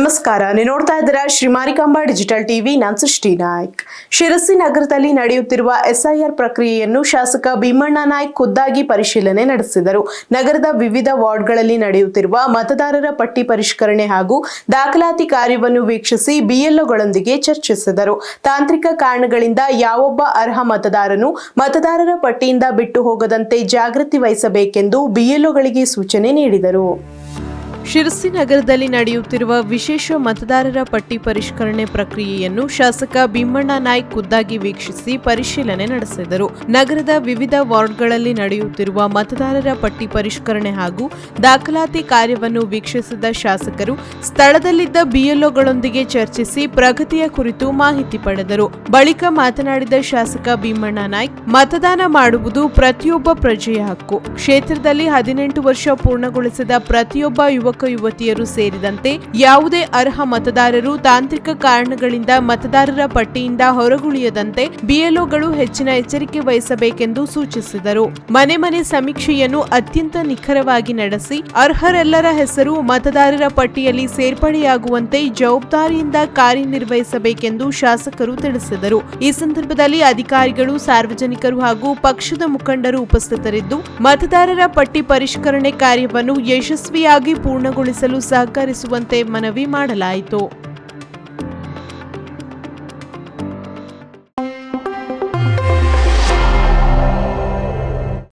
ನಮಸ್ಕಾರ, ನೀವು ನೋಡ್ತಾ ಇದ್ದೀರಾ ಶ್ರೀ ಮಾರಿಕಾಂಬಾ ಡಿಜಿಟಲ್ ಟಿವಿ. ನಾನು ಸೃಷ್ಟಿ ನಾಯ್ಕ್. ಶಿರಸಿ ನಗರದಲ್ಲಿ ನಡೆಯುತ್ತಿರುವ ಎಸ್ಐಆರ್ ಪ್ರಕ್ರಿಯೆಯನ್ನು ಶಾಸಕ ಭೀಮಣ್ಣ ನಾಯ್ಕ್ ಖುದ್ದಾಗಿ ಪರಿಶೀಲನೆ ನಡೆಸಿದರು. ನಗರದ ವಿವಿಧ ವಾರ್ಡ್ಗಳಲ್ಲಿ ನಡೆಯುತ್ತಿರುವ ಮತದಾರರ ಪಟ್ಟಿ ಪರಿಷ್ಕರಣೆ ಹಾಗೂ ದಾಖಲಾತಿ ಕಾರ್ಯವನ್ನು ವೀಕ್ಷಿಸಿ ಬಿಎಲ್ಒಗಳೊಂದಿಗೆ ಚರ್ಚಿಸಿದರು. ತಾಂತ್ರಿಕ ಕಾರಣಗಳಿಂದ ಯಾವೊಬ್ಬ ಅರ್ಹ ಮತದಾರನು ಮತದಾರರ ಪಟ್ಟಿಯಿಂದ ಬಿಟ್ಟು ಹೋಗದಂತೆ ಜಾಗೃತಿ ವಹಿಸಬೇಕೆಂದು ಬಿಎಲ್ಒಗಳಿಗೆ ಸೂಚನೆ ನೀಡಿದರು. ಶಿರಸಿ ನಗರದಲ್ಲಿ ನಡೆಯುತ್ತಿರುವ ವಿಶೇಷ ಮತದಾರರ ಪಟ್ಟಿ ಪರಿಷ್ಕರಣೆ ಪ್ರಕ್ರಿಯೆಯನ್ನು ಶಾಸಕ ಭೀಮಣ್ಣ ನಾಯ್ಕ್ ಖುದ್ದಾಗಿ ವೀಕ್ಷಿಸಿ ಪರಿಶೀಲನೆ ನಡೆಸಿದರು. ನಗರದ ವಿವಿಧ ವಾರ್ಡ್ಗಳಲ್ಲಿ ನಡೆಯುತ್ತಿರುವ ಮತದಾರರ ಪಟ್ಟಿ ಪರಿಷ್ಕರಣೆ ಹಾಗೂ ದಾಖಲಾತಿ ಕಾರ್ಯವನ್ನು ವೀಕ್ಷಿಸಿದ ಶಾಸಕರು ಸ್ಥಳದಲ್ಲಿದ್ದ ಬಿಎಲ್ಒಗಳೊಂದಿಗೆ ಚರ್ಚಿಸಿ ಪ್ರಗತಿಯ ಕುರಿತು ಮಾಹಿತಿ ಪಡೆದರು. ಬಳಿಕ ಮಾತನಾಡಿದ ಶಾಸಕ ಭೀಮಣ್ಣ ನಾಯ್ಕ್, ಮತದಾನ ಮಾಡುವುದು ಪ್ರತಿಯೊಬ್ಬ ಪ್ರಜೆಯ ಹಕ್ಕು. ಕ್ಷೇತ್ರದಲ್ಲಿ 18 ವರ್ಷ ಪೂರ್ಣಗೊಳಿಸಿದ ಪ್ರತಿಯೊಬ್ಬ ಯುವತಿಯರು ಸೇರಿದಂತೆ ಯಾವುದೇ ಅರ್ಹ ಮತದಾರರು ತಾಂತ್ರಿಕ ಕಾರಣಗಳಿಂದ ಮತದಾರರ ಪಟ್ಟಿಯಿಂದ ಹೊರಗುಳಿಯದಂತೆ ಬಿಎಲ್ಒಗಳು ಹೆಚ್ಚಿನ ಎಚ್ಚರಿಕೆ ವಹಿಸಬೇಕೆಂದು ಸೂಚಿಸಿದರು. ಮನೆ ಸಮೀಕ್ಷೆಯನ್ನು ಅತ್ಯಂತ ನಿಖರವಾಗಿ ನಡೆಸಿ ಅರ್ಹರೆಲ್ಲರ ಹೆಸರು ಮತದಾರರ ಪಟ್ಟಿಯಲ್ಲಿ ಸೇರ್ಪಡೆಯಾಗುವಂತೆ ಜವಾಬ್ದಾರಿಯಿಂದ ಕಾರ್ಯನಿರ್ವಹಿಸಬೇಕೆಂದು ಶಾಸಕರು ತಿಳಿಸಿದರು. ಈ ಸಂದರ್ಭದಲ್ಲಿ ಅಧಿಕಾರಿಗಳು, ಸಾರ್ವಜನಿಕರು ಹಾಗೂ ಪಕ್ಷದ ಮುಖಂಡರು ಉಪಸ್ಥಿತರಿದ್ದು ಮತದಾರರ ಪಟ್ಟಿ ಪರಿಷ್ಕರಣೆ ಕಾರ್ಯವನ್ನು ಯಶಸ್ವಿಯಾಗಿ ಪೂರ್ಣಗೊಳಿಸಲು ಸಹಕರಿಸುವಂತೆ ಮನವಿ ಮಾಡಲಾಯಿತು.